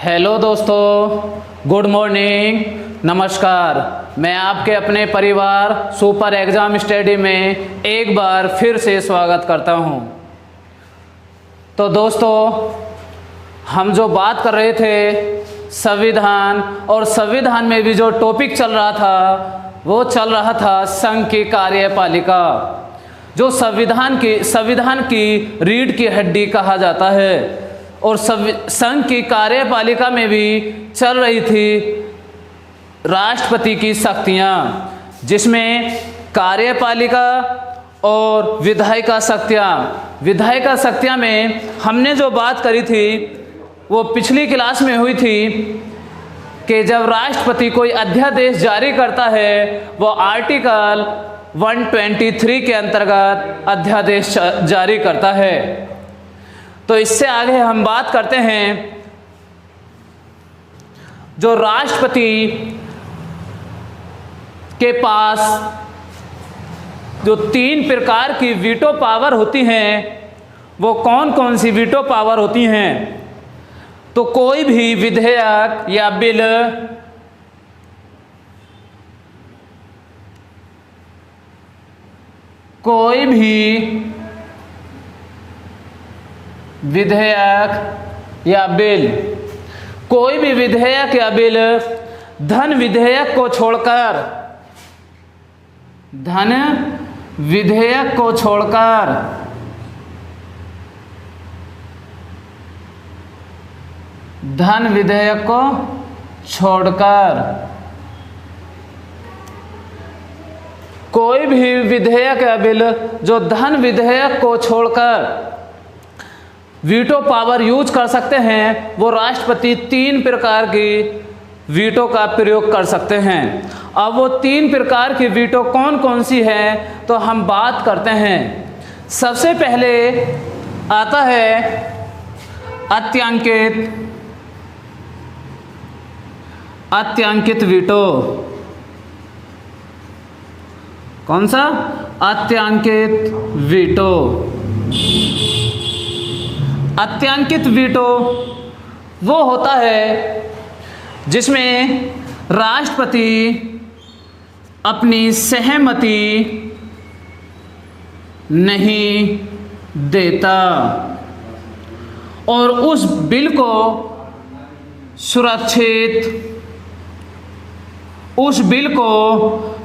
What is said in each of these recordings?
Hello दोस्तों, good morning, नमस्कार। मैं आपके अपने परिवार सुपर एग्ज़ाम स्टडी में एक बार फिर से स्वागत करता हूं। तो दोस्तों, हम जो बात कर रहे थे संविधान, और संविधान में भी जो टॉपिक चल रहा था वो चल रहा था संघ की कार्यपालिका, जो संविधान की रीढ़ की हड्डी कहा जाता है। और संघ की कार्यपालिका में भी चल रही थी राष्ट्रपति की शक्तियाँ, जिसमें कार्यपालिका और विधायिका शक्तियाँ में हमने जो बात करी थी वो पिछली क्लास में हुई थी कि जब राष्ट्रपति कोई अध्यादेश जारी करता है वो आर्टिकल 123 के अंतर्गत अध्यादेश जारी करता है। तो इससे आगे हम बात करते हैं जो राष्ट्रपति के पास जो 3 प्रकार की वीटो पावर होती हैं, वो कौन कौन सी वीटो पावर होती हैं। तो कोई भी विधेयक या बिल कोई भी विधेयक या बिल धन विधेयक को छोड़कर कोई भी विधेयक या बिल जो धन विधेयक को छोड़कर वीटो पावर यूज कर सकते हैं, वो राष्ट्रपति 3 प्रकार की वीटो का प्रयोग कर सकते हैं। अब वो 3 प्रकार की वीटो कौन कौन सी है तो हम बात करते हैं। सबसे पहले आता है अत्यांकित वीटो। कौन सा? अत्यांकित वीटो। अत्यांकित वीटो वो होता है जिसमें राष्ट्रपति अपनी सहमति नहीं देता और उस बिल को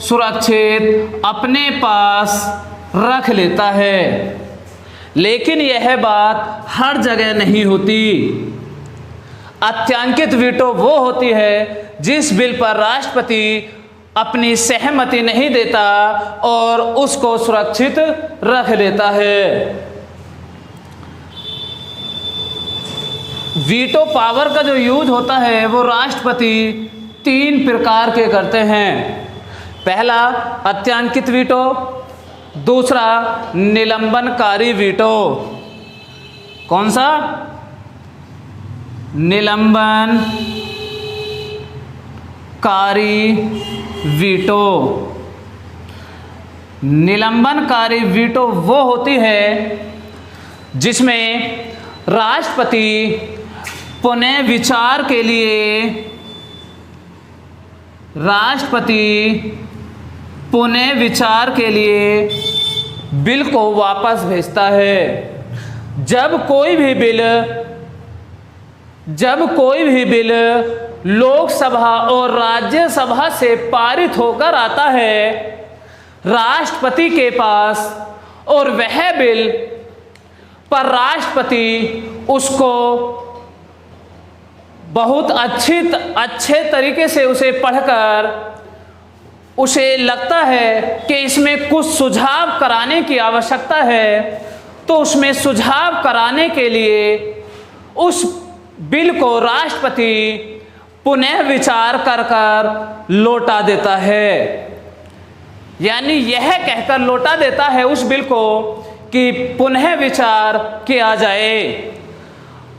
सुरक्षित अपने पास रख लेता है। लेकिन यह बात हर जगह नहीं होती। अत्यांकित वीटो वो होती है जिस बिल पर राष्ट्रपति अपनी सहमति नहीं देता और उसको सुरक्षित रख लेता है। वीटो पावर का जो यूज होता है वो राष्ट्रपति 3 प्रकार के करते हैं। पहला अत्यांकित वीटो, दूसरा निलंबनकारी वीटो। कौन सा? निलंबनकारी वीटो। निलंबनकारी वीटो वो होती है जिसमें राष्ट्रपति पुनः विचार के लिए बिल को वापस भेजता है। जब कोई भी बिल लोकसभा और राज्यसभा से पारित होकर आता है राष्ट्रपति के पास, और वह बिल पर राष्ट्रपति उसको बहुत अच्छे तरीके से उसे पढ़कर उसे लगता है कि इसमें कुछ सुझाव कराने की आवश्यकता है, तो उसमें सुझाव कराने के लिए उस बिल को राष्ट्रपति पुनः विचार कर लौटा देता है। यानी यह कहकर लौटा देता है उस बिल को कि पुनः विचार किया जाए।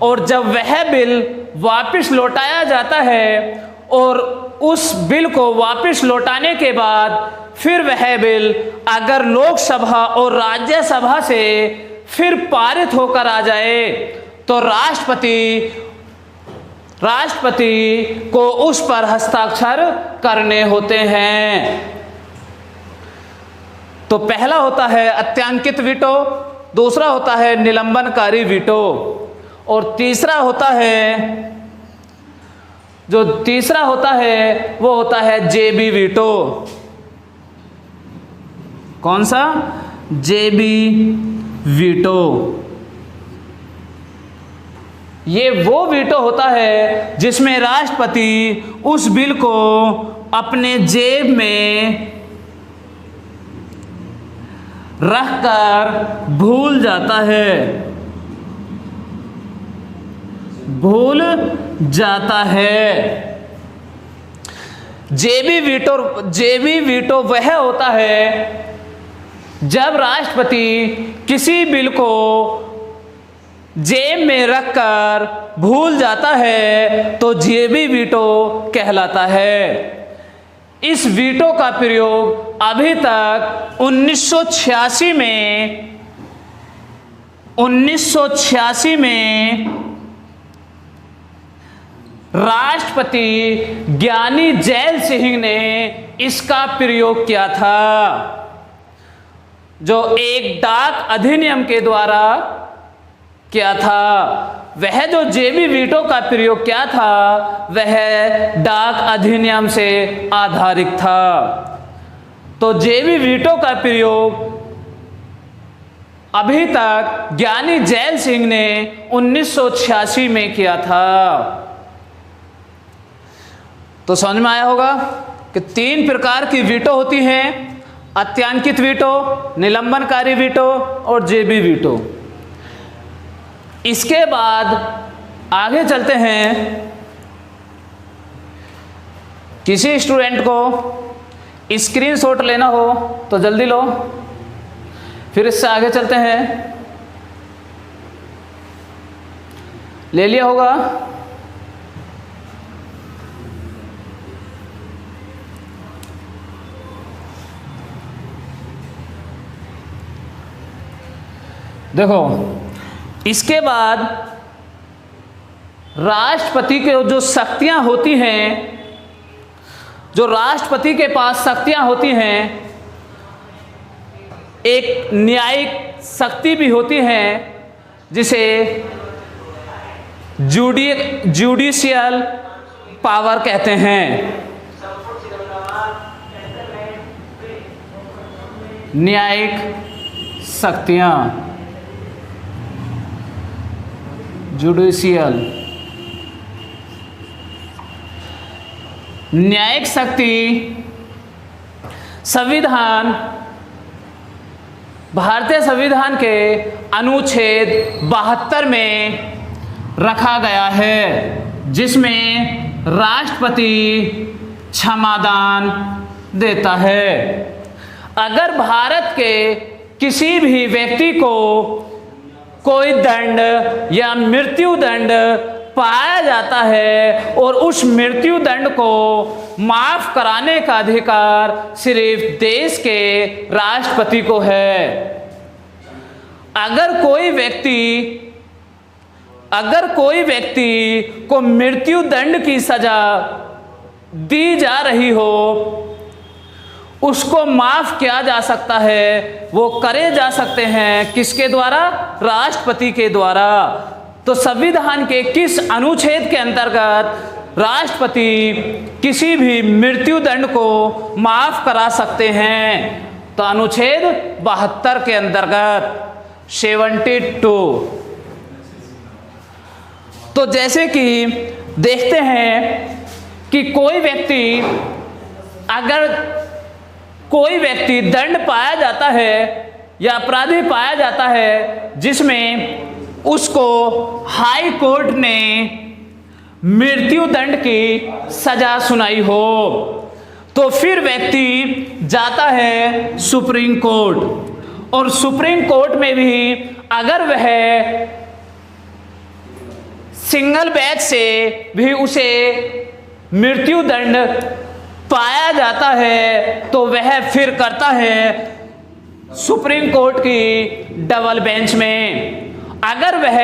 और जब वह बिल वापस लौटाया जाता है और उस बिल को वापस लौटाने के बाद फिर वह बिल अगर लोकसभा और राज्यसभा से फिर पारित होकर आ जाए तो राष्ट्रपति राष्ट्रपति को उस पर हस्ताक्षर करने होते हैं। तो पहला होता है अत्यांकित वीटो, दूसरा होता है निलंबनकारी वीटो, और तीसरा होता है वो होता है जेबी वीटो। कौन सा? जेबी वीटो। ये वो वीटो होता है जिसमें राष्ट्रपति उस बिल को अपने जेब में रखकर भूल जाता है। जेबी वीटो वह होता है जब राष्ट्रपति किसी बिल को जेब में रखकर भूल जाता है तो जेबी वीटो कहलाता है। इस वीटो का प्रयोग अभी तक 1986 में राष्ट्रपति ज्ञानी जैल सिंह ने इसका प्रयोग किया था, जो एक डाक अधिनियम के द्वारा किया था। वह जो जेबी वीटो का प्रयोग किया था वह डाक अधिनियम से आधारित था। तो जेबी वीटो का प्रयोग अभी तक ज्ञानी जैल सिंह ने 1986 में किया था। तो समझ में आया होगा कि 3 प्रकार की वीटो होती हैं: अत्यांकित वीटो, निलंबनकारी वीटो और जेबी वीटो। इसके बाद आगे चलते हैं। किसी स्टूडेंट को स्क्रीनशॉट लेना हो तो जल्दी लो, फिर इससे आगे चलते हैं। ले लिया होगा? देखो, इसके बाद राष्ट्रपति के जो शक्तियां होती हैं, जो राष्ट्रपति के पास शक्तियां होती हैं, एक न्यायिक शक्ति भी होती है जिसे जुडिशियल पावर कहते हैं। न्यायिक शक्तियां, जुडिशियल। न्यायिक शक्ति संविधान, भारतीय संविधान के अनुच्छेद 72 में रखा गया है, जिसमें राष्ट्रपति क्षमादान देता है। अगर भारत के किसी भी व्यक्ति को कोई दंड या मृत्यु दंड पाया जाता है और उस मृत्यु दंड को माफ कराने का अधिकार सिर्फ देश के राष्ट्रपति को है। अगर कोई व्यक्ति को मृत्यु दंड की सजा दी जा रही हो, उसको माफ किया जा सकता है, वो करे जा सकते हैं किसके द्वारा? राष्ट्रपति के द्वारा। तो संविधान के किस अनुच्छेद के अंतर्गत राष्ट्रपति किसी भी मृत्यु दंड को माफ करा सकते हैं? तो अनुच्छेद 72 के अंतर्गत 72। तो जैसे कि देखते हैं कि कोई व्यक्ति दंड पाया जाता है या अपराधी पाया जाता है जिसमें उसको हाई कोर्ट ने मृत्यु दंड की सजा सुनाई हो, तो फिर व्यक्ति जाता है सुप्रीम कोर्ट, और सुप्रीम कोर्ट में भी अगर वह सिंगल बेंच से भी उसे मृत्यु दंड पाया जाता है तो वह फिर करता है सुप्रीम कोर्ट की डबल बेंच में। अगर वह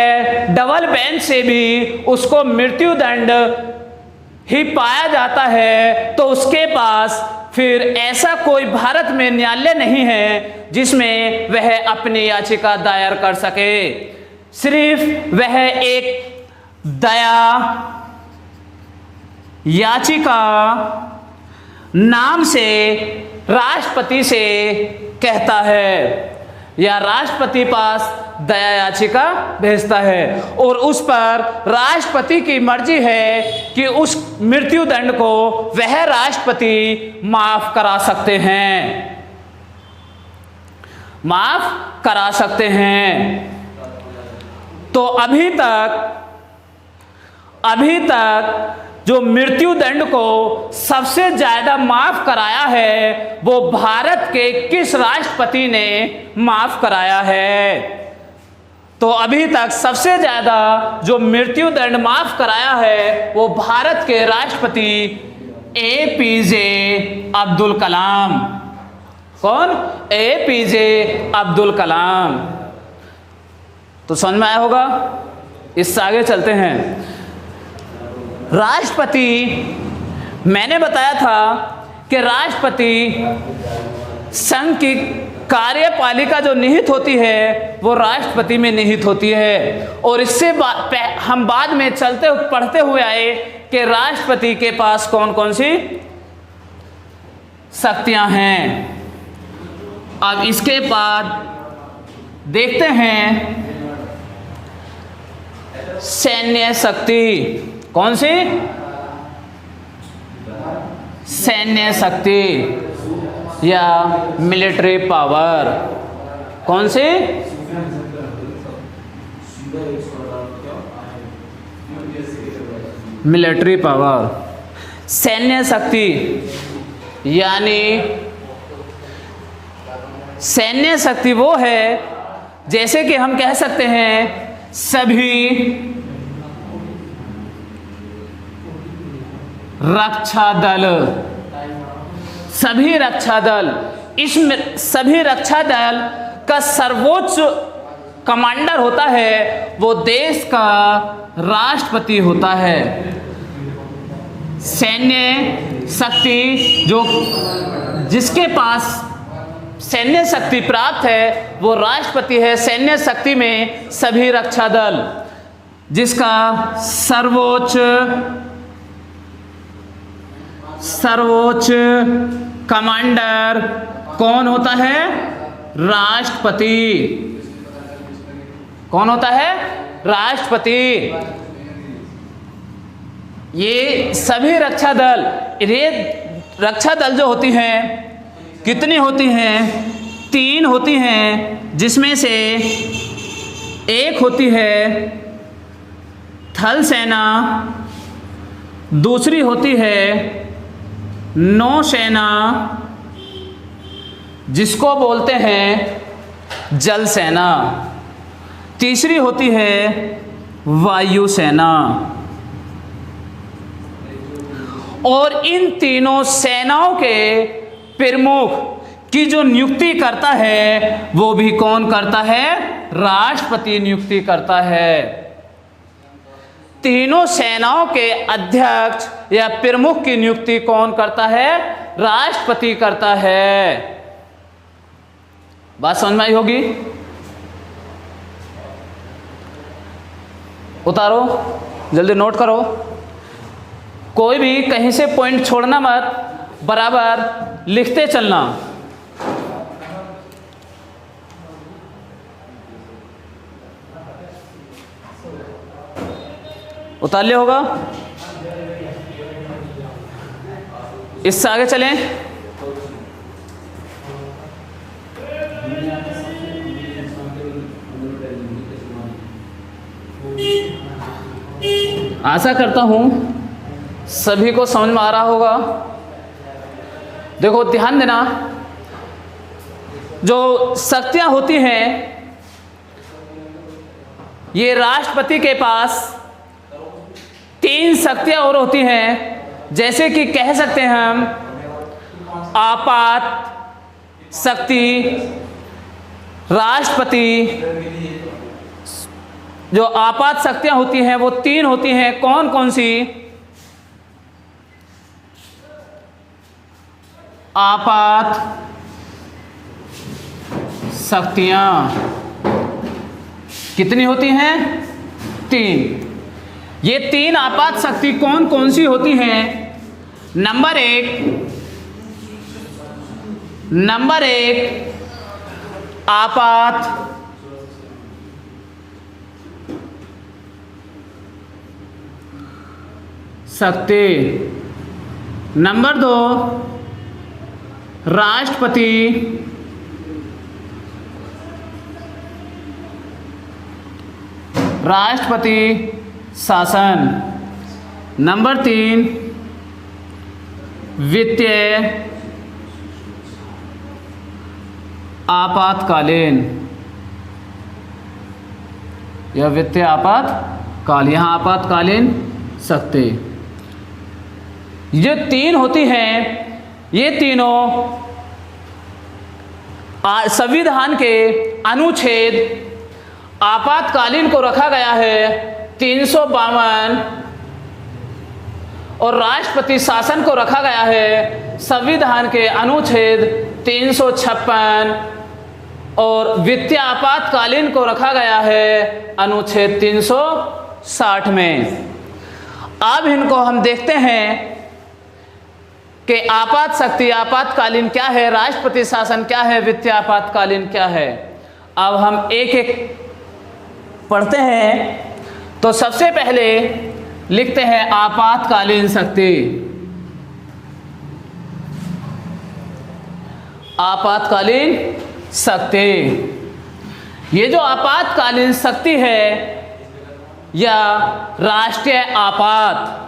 डबल बेंच से भी उसको मृत्यु दंड ही पाया जाता है तो उसके पास फिर ऐसा कोई भारत में न्यायालय नहीं है जिसमें वह अपनी याचिका दायर कर सके। सिर्फ वह एक दया याचिका नाम से राष्ट्रपति से कहता है या राष्ट्रपति पास दया याचिका भेजता है और उस पर राष्ट्रपति की मर्जी है कि उस मृत्यु दंड को वह राष्ट्रपति माफ करा सकते हैं, माफ करा सकते हैं। तो अभी तक जो मृत्यु दंड को सबसे ज्यादा माफ कराया है वो भारत के किस राष्ट्रपति ने माफ कराया है? तो अभी तक सबसे ज्यादा जो मृत्यु दंड माफ कराया है वो भारत के राष्ट्रपति एपीजे अब्दुल कलाम। कौन? एपीजे अब्दुल कलाम। तो समझ में आया होगा। इससे आगे चलते हैं। राष्ट्रपति, मैंने बताया था कि राष्ट्रपति संघ की कार्यपालिका जो निहित होती है वो राष्ट्रपति में निहित होती है और इससे हम बाद में पढ़ते हुए आए कि राष्ट्रपति के पास कौन कौन सी शक्तियां हैं। अब इसके बाद देखते हैं सैन्य शक्ति। कौन सी? सैन्य शक्ति या मिलिट्री पावर। कौन सी? Military power. सैन्य शक्ति यानी सैन्य शक्ति वो है जैसे कि हम कह सकते हैं सभी रक्षा दल, सभी रक्षा दल, इसमें सभी रक्षा दल का सर्वोच्च कमांडर होता है वो देश का राष्ट्रपति होता है। सैन्य शक्ति जो जिसके पास सैन्य शक्ति प्राप्त है वो राष्ट्रपति है। सैन्य शक्ति में सभी रक्षा दल जिसका सर्वोच्च कमांडर कौन होता है? राष्ट्रपति। कौन होता है? राष्ट्रपति। ये सभी रक्षा दल, ये रक्षा दल जो होती हैं कितनी होती हैं? 3 होती हैं, जिसमें से एक होती है थल सेना, दूसरी होती है नौसेना जिसको बोलते हैं जल सेना, तीसरी होती है वायुसेना। और इन तीनों सेनाओं के प्रमुख की जो नियुक्ति करता है वो भी कौन करता है? राष्ट्रपति नियुक्ति करता है। तीनों सेनाओं के अध्यक्ष या प्रमुख की नियुक्ति कौन करता है? राष्ट्रपति करता है। बात समझ में आई होगी। उतारो, जल्दी नोट करो, कोई भी कहीं से पॉइंट छोड़ना मत, बराबर लिखते चलना। उतार लिया होगा। इससे आगे चलें। आशा करता हूं सभी को समझ में आ रहा होगा। देखो ध्यान देना, जो शक्तियां होती हैं ये राष्ट्रपति के पास 3 शक्तियां और होती हैं, जैसे कि कह सकते हैं हम आपात शक्ति, राष्ट्रपति जो आपात शक्तियां होती हैं वो 3 होती हैं। कौन कौन सी? आपात शक्तियां कितनी होती हैं? 3। ये 3 आपात शक्ति कौन कौन सी होती हैं? नंबर एक आपात शक्ति। नंबर 2 राष्ट्रपति शासन। नंबर 3 वित्तीय आपातकालीन या वित्तीय आपातकाल, यहाँ आपातकालीन शक्ति। ये 3 होती हैं। ये तीनों संविधान के अनुच्छेद आपातकालीन को रखा गया है 352 और राष्ट्रपति शासन को रखा गया है संविधान के अनुच्छेद 356 और वित्तीय आपातकालीन को रखा गया है अनुच्छेद 360 में। अब इनको हम देखते हैं कि आपात शक्ति आपातकालीन क्या है, राष्ट्रपति शासन क्या है, वित्तीय आपातकालीन क्या है। अब हम एक एक पढ़ते हैं। तो सबसे पहले लिखते हैं आपातकालीन शक्ति। आपातकालीन शक्ति, ये जो आपातकालीन शक्ति है या राष्ट्रीय आपात,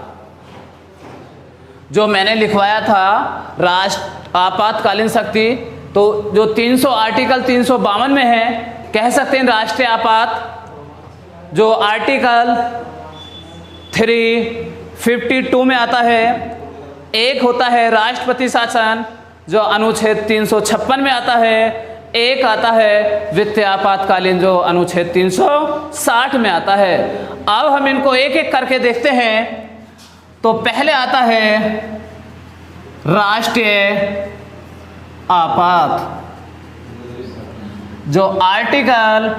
जो मैंने लिखवाया था राष्ट्र आपातकालीन शक्ति, तो जो आर्टिकल 352 में है कह सकते हैं राष्ट्रीय आपात। जो आर्टिकल 352 में आता है, एक होता है राष्ट्रपति शासन जो अनुच्छेद 356 में आता है, एक आता है वित्तीय आपातकालीन जो अनुच्छेद 360 में आता है। अब हम इनको एक एक करके देखते हैं। तो pहले आता है राष्ट्रीय आपात, जो आर्टिकल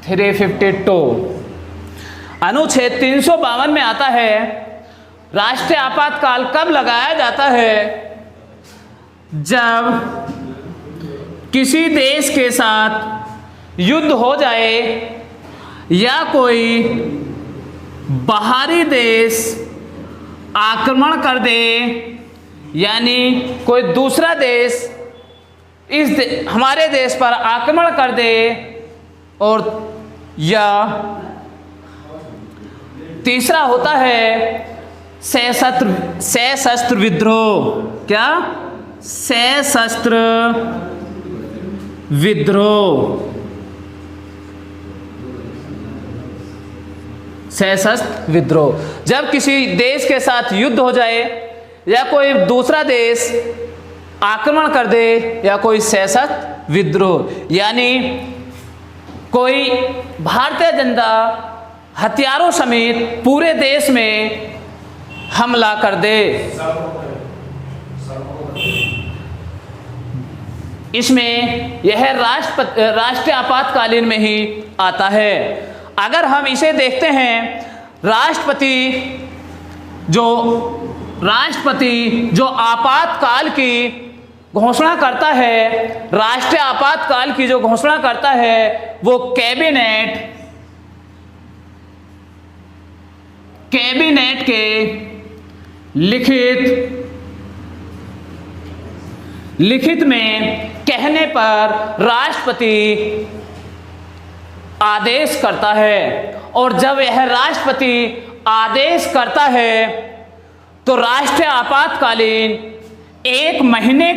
352 अनुच्छेद 352 में आता है। राष्ट्रीय आपातकाल कब लगाया जाता है? जब किसी देश के साथ युद्ध हो जाए या कोई बाहरी देश आक्रमण कर दे, यानी कोई दूसरा देश हमारे देश पर आक्रमण कर दे, और या तीसरा होता है सशस्त्र विद्रोह। क्या? सशस्त्र विद्रोह। सशस्त्र विद्रोह जब किसी देश के साथ युद्ध हो जाए या कोई दूसरा देश आक्रमण कर दे या कोई सशस्त्र विद्रोह, यानी कोई भारतीय जनता हथियारों समेत पूरे देश में हमला कर दे। इसमें यह राष्ट्रीय आपातकालीन में ही आता है। अगर हम इसे देखते हैं, राष्ट्रपति जो आपातकाल की घोषणा करता है, राष्ट्रीय आपातकाल की जो घोषणा करता है वो कैबिनेट के लिखित में कहने पर राष्ट्रपति आदेश करता है। और जब यह राष्ट्रपति आदेश करता है तो राष्ट्रीय आपातकालीन 1 महीने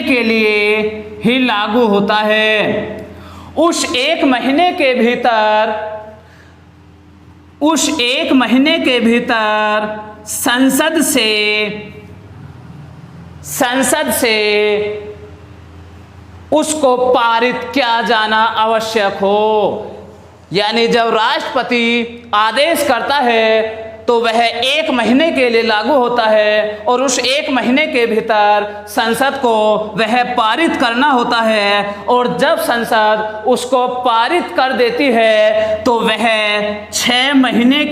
के लिए ही लागू होता है। उस एक महीने के भीतर संसद से उसको पारित किया जाना आवश्यक हो। यानी जब राष्ट्रपति आदेश करता है तो वह 1 महीने के लिए लागू होता है और उस 1 महीने के भीतर संसद को वह पारित करना होता है, और जब संसद उसको पारित कर देती है तो वह 6 महीने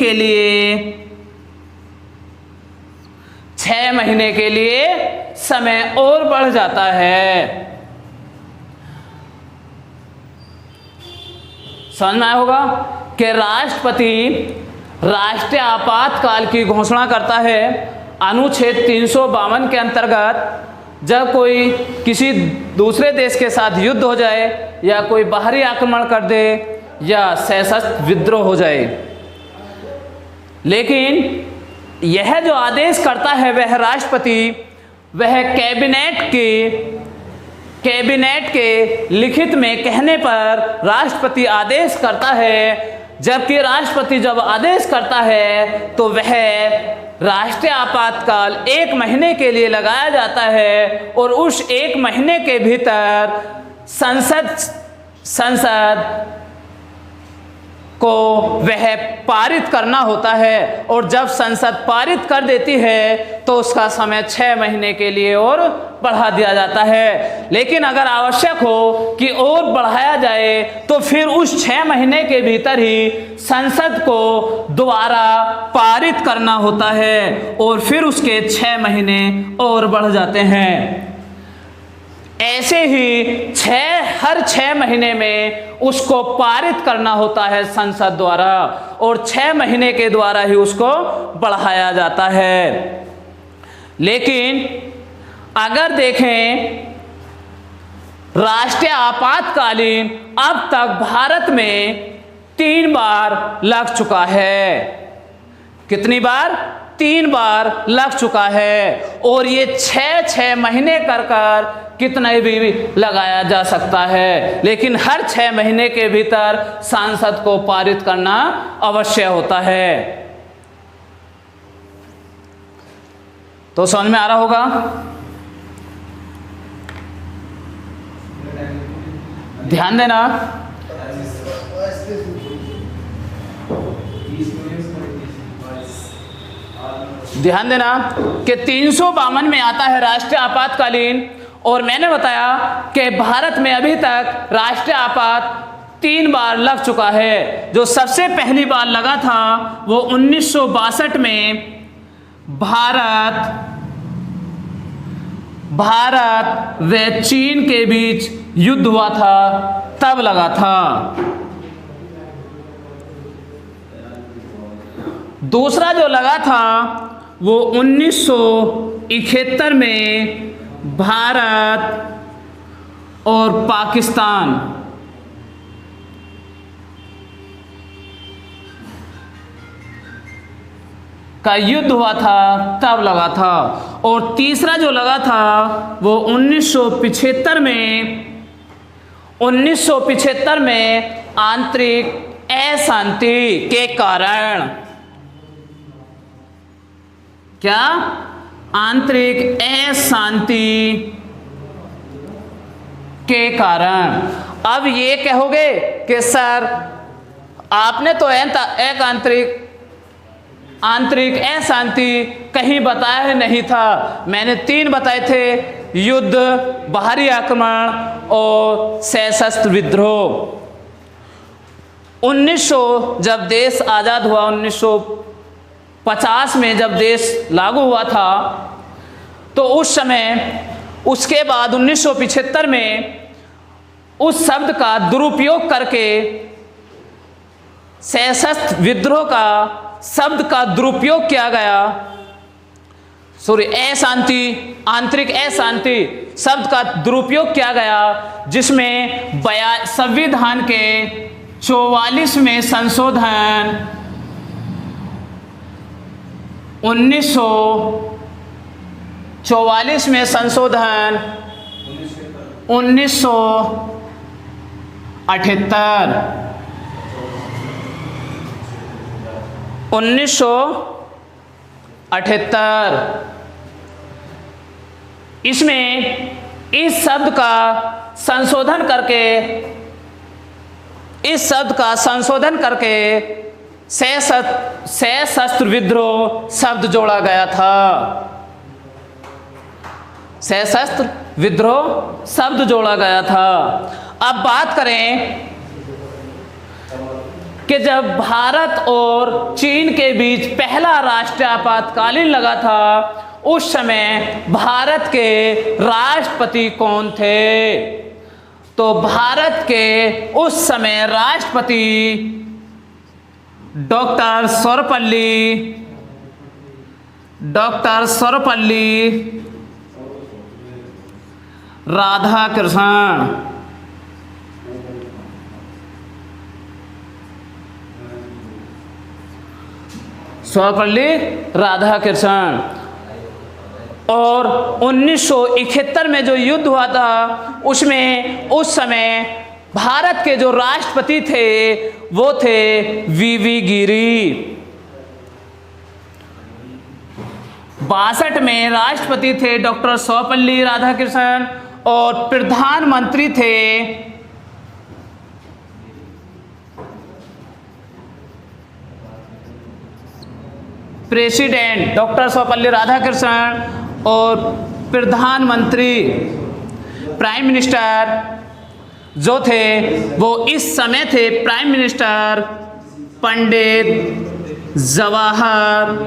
के लिए समय और बढ़ जाता है। समझ में आया होगा कि राष्ट्रपति राष्ट्रीय आपातकाल की घोषणा करता है। अनुच्छेद 352 के अंतर्गत जब कोई किसी दूसरे देश के साथ युद्ध हो जाए या कोई बाहरी आक्रमण कर दे या सशस्त्र विद्रोह हो जाए, लेकिन यह जो आदेश करता है वह राष्ट्रपति, वह कैबिनेट के लिखित में कहने पर राष्ट्रपति आदेश करता है। जबकि राष्ट्रपति जब आदेश करता है तो वह राष्ट्रीय आपातकाल 1 महीने के लिए लगाया जाता है और उस 1 महीने के भीतर संसद को वह पारित करना होता है, और जब संसद पारित कर देती है तो उसका समय 6 महीने के लिए और बढ़ा दिया जाता है। लेकिन अगर आवश्यक हो कि और बढ़ाया जाए तो फिर उस 6 महीने के भीतर ही संसद को दोबारा पारित करना होता है और फिर उसके 6 महीने और बढ़ जाते हैं। ऐसे ही हर 6 महीने में उसको पारित करना होता है संसद द्वारा, और 6 महीने के द्वारा ही उसको बढ़ाया जाता है। लेकिन अगर देखें राष्ट्रीय आपातकालीन अब तक भारत में 3 बार लग चुका है। कितनी बार? 3 बार लग चुका है, और ये 6 महीने कर कितने भी लगाया जा सकता है, लेकिन हर 6 महीने के भीतर सांसद को पारित करना अवश्य होता है। तो समझ में आ रहा होगा। ध्यान देना, कि 352 में आता है राष्ट्रीय आपातकालीन, और मैंने बताया कि भारत में अभी तक राष्ट्रीय आपात 3 बार लग चुका है। जो सबसे पहली बार लगा था वो 1962 में भारत व चीन के बीच युद्ध हुआ था, तब लगा था। दूसरा जो लगा था वो 1971 में भारत और पाकिस्तान का युद्ध हुआ था, तब लगा था। और तीसरा जो लगा था वो 1975 में आंतरिक अशांति के कारण। क्या? आंतरिक अशांति के कारण। अब ये कहोगे कि सर आपने तो एक आंतरिक अशांति कहीं बताया नहीं था। मैंने 3 बताए थे, युद्ध, बाहरी आक्रमण और सशस्त्र विद्रोह। 1900 जब देश आज़ाद हुआ, 1950 में जब देश लागू हुआ था, तो उस समय उसके बाद 1975 में उस शब्द का दुरुपयोग करके सशस्त्र विद्रोह का शब्द का दुरुपयोग किया गया। आंतरिक अशांति शब्द का दुरुपयोग किया गया, जिसमें संविधान के 44वें संशोधन 1944 में संशोधन 1978 इसमें इस शब्द का संशोधन करके, इस शब्द का संशोधन करके सशस्त्र विद्रोह शब्द जोड़ा गया था। सशस्त्र विद्रोह शब्द जोड़ा गया था। अब बात करें कि जब भारत और चीन के बीच पहला राष्ट्रीय आपातकालीन लगा था, उस समय भारत के राष्ट्रपति कौन थे? तो भारत के उस समय राष्ट्रपति डॉक्टर सर्वपल्ली राधाकृष्णन। सर्वपल्ली राधाकृष्णन। और 1971 में जो युद्ध हुआ था, उसमें उस समय भारत के जो राष्ट्रपति थे वो थे वीवी गिरी। 62 में राष्ट्रपति थे डॉक्टर सर्वपल्ली राधाकृष्णन और प्रधानमंत्री थे प्रेसिडेंट डॉक्टर सर्वपल्ली राधाकृष्णन और प्रधानमंत्री प्राइम मिनिस्टर जो थे वो इस समय थे प्राइम मिनिस्टर पंडित जवाहरलाल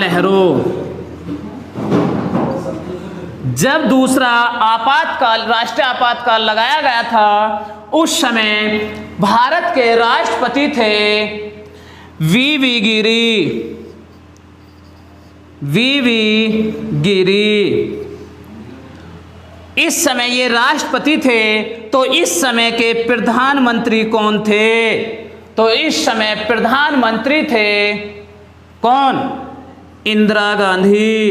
नेहरू। जब दूसरा राष्ट्रीय आपातकाल लगाया गया था, उस समय भारत के राष्ट्रपति थे वीवी गिरी। इस समय ये राष्ट्रपति थे, तो इस समय के प्रधानमंत्री कौन थे? तो इस समय प्रधानमंत्री थे कौन? इंदिरा गांधी।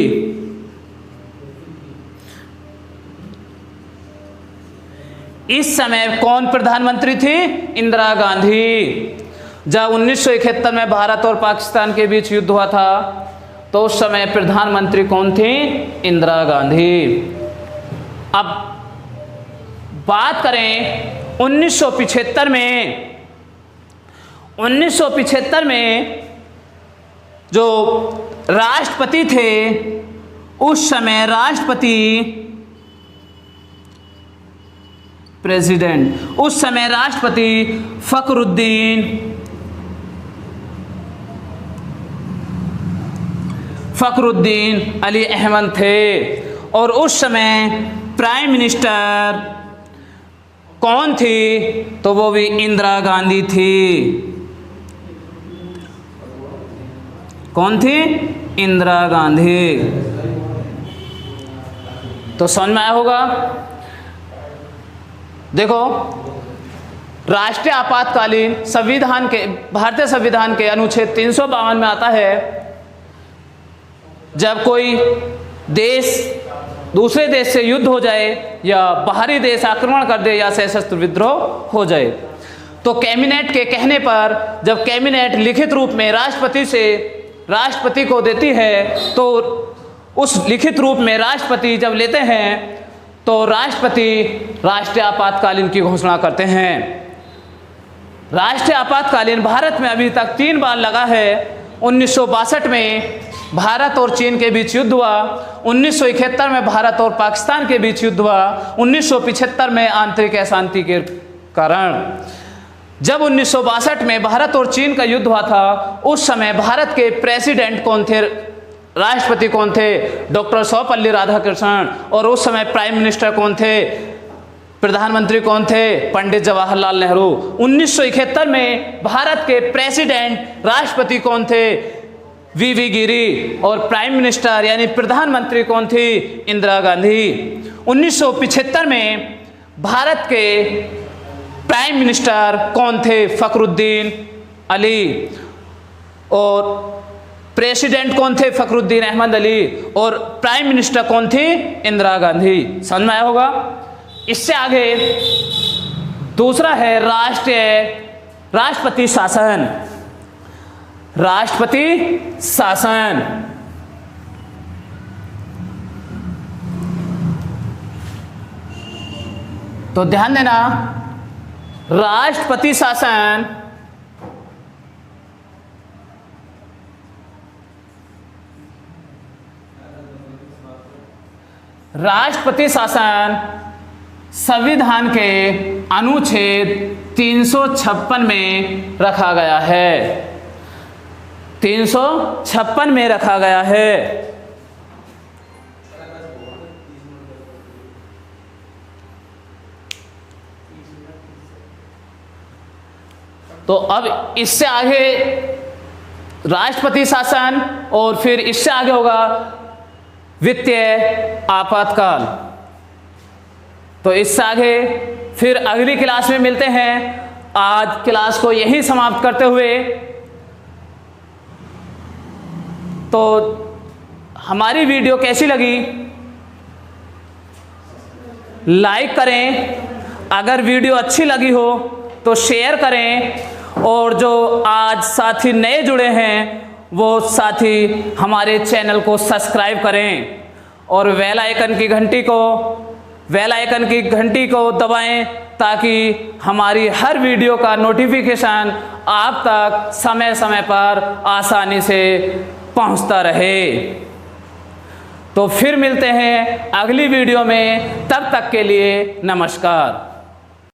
इस समय कौन प्रधानमंत्री थी? इंदिरा गांधी। जब 1971 में भारत और पाकिस्तान के बीच युद्ध हुआ था, तो उस समय प्रधानमंत्री कौन थी? इंदिरा गांधी। अब बात करें 1975 में। 1975 में जो राष्ट्रपति थे, उस समय राष्ट्रपति प्रेसिडेंट, उस समय राष्ट्रपति फखरुद्दीन अली अहमद थे। और उस समय प्राइम मिनिस्टर कौन थी? तो वो भी इंदिरा गांधी थी। कौन थी? इंदिरा गांधी। तो समझ में आया होगा। देखो, राष्ट्रीय आपातकालीन संविधान के, भारतीय संविधान के अनुच्छेद 352 में आता है, जब कोई देश दूसरे देश से युद्ध हो जाए या बाहरी देश आक्रमण कर दे या सशस्त्र विद्रोह हो जाए, तो कैबिनेट के कहने पर जब कैबिनेट लिखित रूप में राष्ट्रपति को देती है, तो उस लिखित रूप में राष्ट्रपति जब लेते हैं, तो राष्ट्रपति राष्ट्रीय आपातकालीन की घोषणा करते हैं। राष्ट्रीय आपातकालीन भारत में अभी तक 3 बार लगा है। 1962 में भारत और चीन के बीच युद्ध हुआ, 1971 में भारत और पाकिस्तान के बीच युद्ध हुआ, 1975 में आंतरिक अशांति के कारण। जब 1962 में भारत और चीन का युद्ध हुआ था, उस समय भारत के प्रेसिडेंट कौन थे? राष्ट्रपति कौन थे? डॉक्टर सर्वपल्ली राधाकृष्णन। और उस समय प्राइम मिनिस्टर कौन थे? प्रधानमंत्री कौन थे? पंडित जवाहरलाल नेहरू। 1971 में भारत के प्रेसिडेंट राष्ट्रपति कौन थे? वीवी गिरी। और प्राइम मिनिस्टर यानी प्रधानमंत्री कौन थी? इंदिरा गांधी। 1975 में भारत के प्राइम मिनिस्टर कौन थे? फखरुद्दीन अली। और प्रेसिडेंट कौन थे? फखरुद्दीन अहमद अली। और प्राइम मिनिस्टर कौन थी? इंदिरा गांधी। समझ में आया होगा। इससे आगे दूसरा है राष्ट्रपति शासन। राष्ट्रपति शासन तो ध्यान देना, राष्ट्रपति शासन संविधान के अनुच्छेद 356 में रखा गया है। 356 में रखा गया है। तो अब इससे आगे राष्ट्रपति शासन और फिर इससे आगे होगा वित्तीय आपातकाल। तो इससे आगे फिर अगली क्लास में मिलते हैं। आज क्लास को यही समाप्त करते हुए तो हमारी वीडियो कैसी लगी लाइक करें, अगर वीडियो अच्छी लगी हो तो शेयर करें, और जो आज साथी नए जुड़े हैं वो साथी हमारे चैनल को सब्सक्राइब करें और बेल आइकन की घंटी को दबाएं ताकि हमारी हर वीडियो का नोटिफिकेशन आप तक समय समय पर आसानी से पहुंचता रहे। तो फिर मिलते हैं अगली वीडियो में, तब तक के लिए नमस्कार।